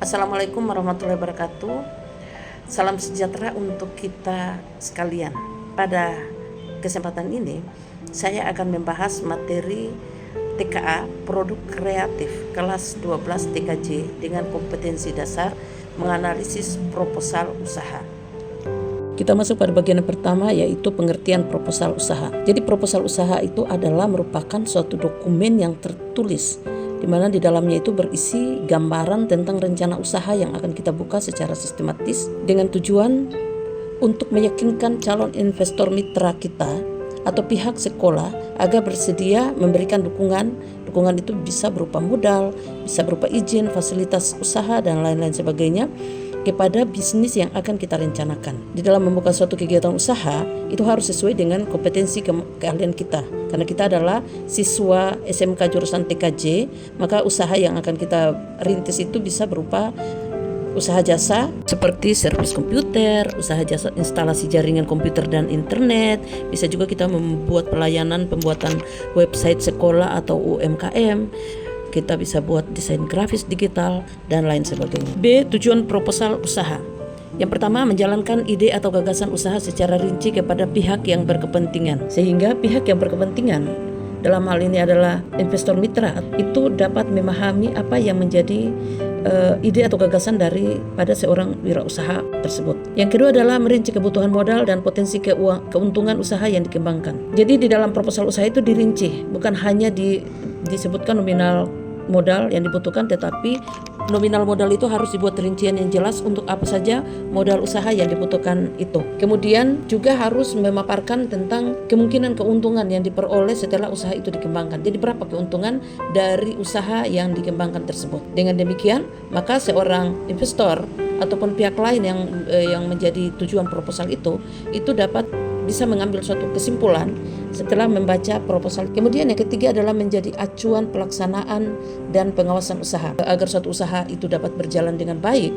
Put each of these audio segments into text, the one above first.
Assalamualaikum warahmatullahi wabarakatuh. Salam sejahtera untuk kita sekalian. Pada kesempatan ini, saya akan membahas materi TKA Produk Kreatif kelas 12 TKJ dengan kompetensi dasar menganalisis proposal usaha. Kita masuk pada bagian yang pertama, yaitu pengertian proposal usaha. Jadi proposal usaha itu adalah merupakan suatu dokumen yang tertulis, di mana di dalamnya itu berisi gambaran tentang rencana usaha yang akan kita buka secara sistematis dengan tujuan untuk meyakinkan calon investor mitra kita atau pihak sekolah agar bersedia memberikan dukungan. Dukungan itu bisa berupa modal, bisa berupa izin, fasilitas usaha, dan lain-lain sebagainya kepada bisnis yang akan kita rencanakan. Di dalam membuka suatu kegiatan usaha, itu harus sesuai dengan kompetensi keahlian kita. Karena kita adalah siswa SMK jurusan TKJ, maka usaha yang akan kita rintis itu bisa berupa usaha jasa seperti servis komputer, usaha jasa instalasi jaringan komputer dan internet. Bisa juga kita membuat pelayanan pembuatan website sekolah atau UMKM. Kita bisa buat desain grafis digital dan lain sebagainya. B. Tujuan proposal usaha. Yang pertama, menjalankan ide atau gagasan usaha secara rinci kepada pihak yang berkepentingan, sehingga pihak yang berkepentingan dalam hal ini adalah investor mitra itu dapat memahami apa yang menjadi ide atau gagasan daripada seorang wirausaha tersebut. Yang kedua adalah merinci kebutuhan modal dan potensi keuntungan usaha yang dikembangkan. Jadi di dalam proposal usaha itu dirinci, bukan hanya disebutkan nominal modal yang dibutuhkan, tetapi nominal modal itu harus dibuat rincian yang jelas untuk apa saja modal usaha yang dibutuhkan itu. Kemudian juga harus memaparkan tentang kemungkinan keuntungan yang diperoleh setelah usaha itu dikembangkan. Jadi berapa keuntungan dari usaha yang dikembangkan tersebut. Dengan demikian, maka seorang investor ataupun pihak lain yang menjadi tujuan proposal itu dapat bisa mengambil suatu kesimpulan setelah membaca proposal. Kemudian yang ketiga adalah menjadi acuan pelaksanaan dan pengawasan usaha. Agar suatu usaha itu dapat berjalan dengan baik,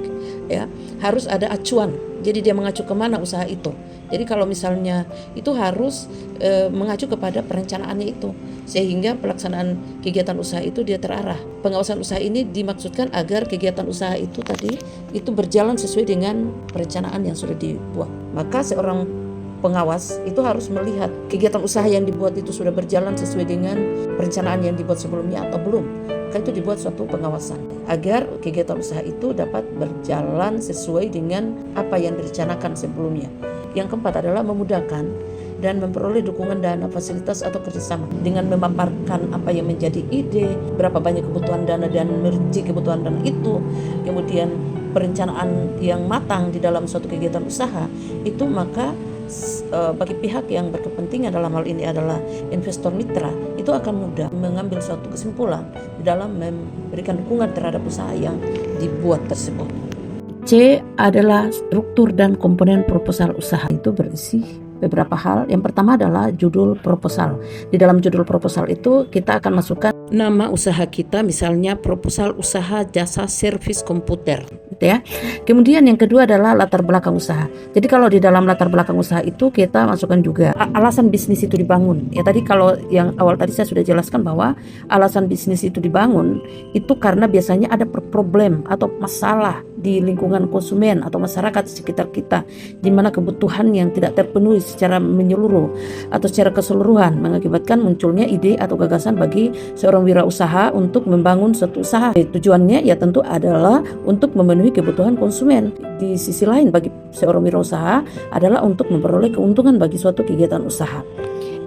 ya, harus ada acuan. Jadi dia mengacu kemana usaha itu. Jadi kalau misalnya itu harus mengacu kepada perencanaannya itu, sehingga pelaksanaan kegiatan usaha itu dia terarah. Pengawasan usaha ini dimaksudkan agar kegiatan usaha itu itu berjalan sesuai dengan perencanaan yang sudah dibuat. Maka seorang pengawas itu harus melihat kegiatan usaha yang dibuat itu sudah berjalan sesuai dengan perencanaan yang dibuat sebelumnya atau belum. Maka itu dibuat suatu pengawasan agar kegiatan usaha itu dapat berjalan sesuai dengan apa yang direncanakan sebelumnya. Yang keempat adalah memudahkan dan memperoleh dukungan dana, fasilitas atau kerjasama dengan memaparkan apa yang menjadi ide, berapa banyak kebutuhan dana dan merinci kebutuhan dana itu, kemudian perencanaan yang matang di dalam suatu kegiatan usaha itu, maka bagi pihak yang berkepentingan dalam hal ini adalah investor mitra itu akan mudah mengambil suatu kesimpulan di dalam memberikan dukungan terhadap usaha yang dibuat tersebut. C adalah struktur dan komponen proposal usaha. Itu berisi beberapa hal. Yang pertama adalah judul proposal. Di dalam judul proposal itu kita akan masukkan nama usaha kita, misalnya proposal usaha jasa servis komputer, gitu ya. Kemudian yang kedua adalah latar belakang usaha. Jadi kalau di dalam latar belakang usaha itu kita masukkan juga alasan bisnis itu dibangun. Ya tadi kalau yang awal tadi saya sudah jelaskan bahwa alasan bisnis itu dibangun itu karena biasanya ada problem atau masalah di lingkungan konsumen atau masyarakat sekitar kita, di mana kebutuhan yang tidak terpenuhi secara menyeluruh atau secara keseluruhan mengakibatkan munculnya ide atau gagasan bagi seorang wirausaha untuk membangun suatu usaha. Tujuannya ya tentu adalah untuk memenuhi kebutuhan konsumen. Di sisi lain bagi seorang wirausaha adalah untuk memperoleh keuntungan bagi suatu kegiatan usaha.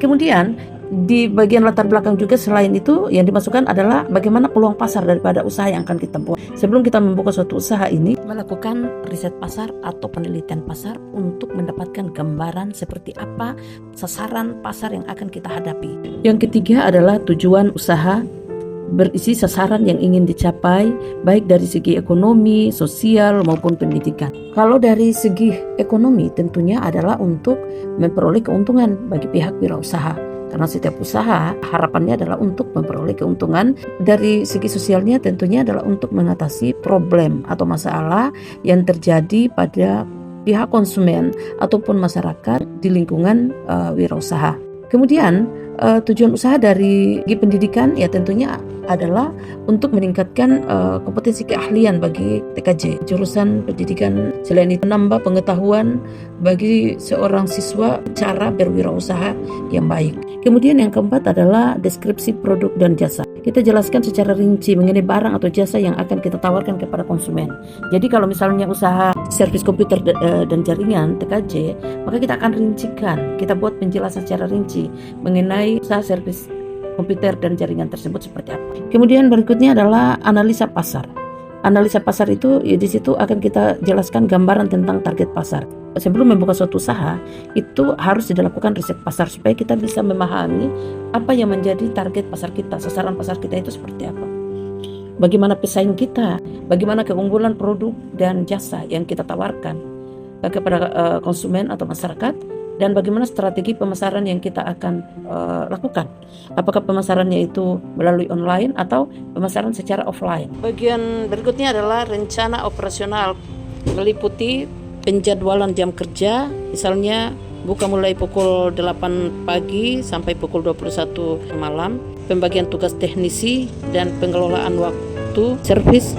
Kemudian di bagian latar belakang juga selain itu yang dimasukkan adalah bagaimana peluang pasar daripada usaha yang akan kita buat. Sebelum kita membuka suatu usaha ini, melakukan riset pasar atau penelitian pasar untuk mendapatkan gambaran seperti apa sasaran pasar yang akan kita hadapi. Yang ketiga adalah tujuan usaha, berisi sasaran yang ingin dicapai baik dari segi ekonomi, sosial maupun pendidikan. Kalau dari segi ekonomi tentunya adalah untuk memperoleh keuntungan bagi pihak wirausaha. Karena setiap usaha harapannya adalah untuk memperoleh keuntungan. Dari segi sosialnya tentunya adalah untuk mengatasi problem atau masalah yang terjadi pada pihak konsumen ataupun masyarakat di lingkungan wirausaha. Kemudian tujuan usaha dari segi pendidikan ya tentunya adalah untuk meningkatkan kompetensi keahlian bagi TKJ, jurusan pendidikan. Selain itu menambah pengetahuan bagi seorang siswa cara berwirausaha yang baik. Kemudian yang keempat adalah deskripsi produk dan jasa. Kita jelaskan secara rinci mengenai barang atau jasa yang akan kita tawarkan kepada konsumen. Jadi kalau misalnya usaha servis komputer dan jaringan TKJ, maka kita akan rincikan, kita buat penjelasan secara rinci mengenai usaha servis komputer dan jaringan tersebut seperti apa. Kemudian berikutnya adalah analisa pasar. Analisa pasar itu ya di situ akan kita jelaskan gambaran tentang target pasar. Sebelum membuka suatu usaha, itu harus dilakukan riset pasar supaya kita bisa memahami apa yang menjadi target pasar kita, sasaran pasar kita itu seperti apa. Bagaimana pesaing kita, bagaimana keunggulan produk dan jasa yang kita tawarkan kepada konsumen atau masyarakat, dan bagaimana strategi pemasaran yang kita akan lakukan. Apakah pemasarannya itu melalui online atau pemasaran secara offline. Bagian berikutnya adalah rencana operasional, meliputi penjadwalan jam kerja, misalnya buka mulai pukul 8 pagi sampai pukul 21 malam, pembagian tugas teknisi dan pengelolaan waktu servis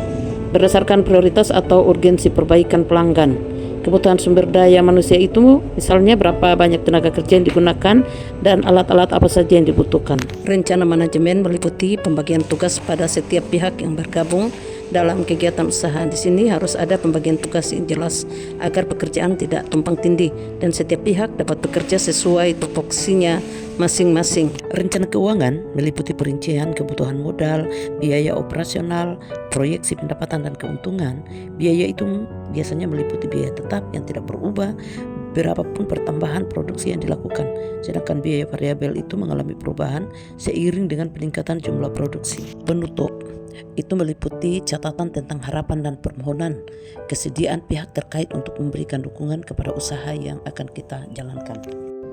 berdasarkan prioritas atau urgensi perbaikan pelanggan. Kebutuhan sumber daya manusia itu misalnya berapa banyak tenaga kerja yang digunakan dan alat-alat apa saja yang dibutuhkan. Rencana manajemen meliputi pembagian tugas pada setiap pihak yang bergabung dalam kegiatan usaha. Di sini harus ada pembagian tugas yang jelas agar pekerjaan tidak tumpang tindih dan setiap pihak dapat bekerja sesuai tupoksinya masing-masing. Rencana keuangan meliputi perincian kebutuhan modal, biaya operasional, proyeksi pendapatan dan keuntungan. Biaya itu biasanya meliputi biaya tetap yang tidak berubah berapapun pertambahan produksi yang dilakukan, sedangkan biaya variabel itu mengalami perubahan seiring dengan peningkatan jumlah produksi. Penutup itu meliputi catatan tentang harapan dan permohonan kesediaan pihak terkait untuk memberikan dukungan kepada usaha yang akan kita jalankan.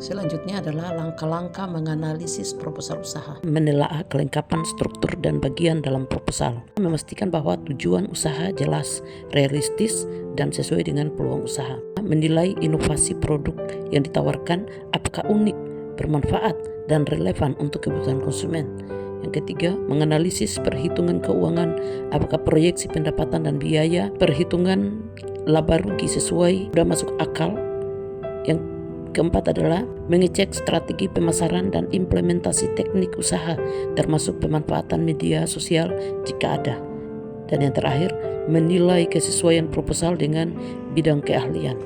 Selanjutnya adalah langkah-langkah menganalisis proposal usaha. Menelaah kelengkapan struktur dan bagian dalam proposal. Memastikan bahwa tujuan usaha jelas, realistis, dan sesuai dengan peluang usaha. Menilai inovasi produk yang ditawarkan apakah unik, bermanfaat, dan relevan untuk kebutuhan konsumen. Yang ketiga, menganalisis perhitungan keuangan, apakah proyeksi pendapatan dan biaya, perhitungan laba rugi sesuai, sudah masuk akal. Yang keempat adalah mengecek strategi pemasaran dan implementasi teknik usaha, termasuk pemanfaatan media sosial jika ada. Dan yang terakhir, menilai kesesuaian proposal dengan bidang keahlian.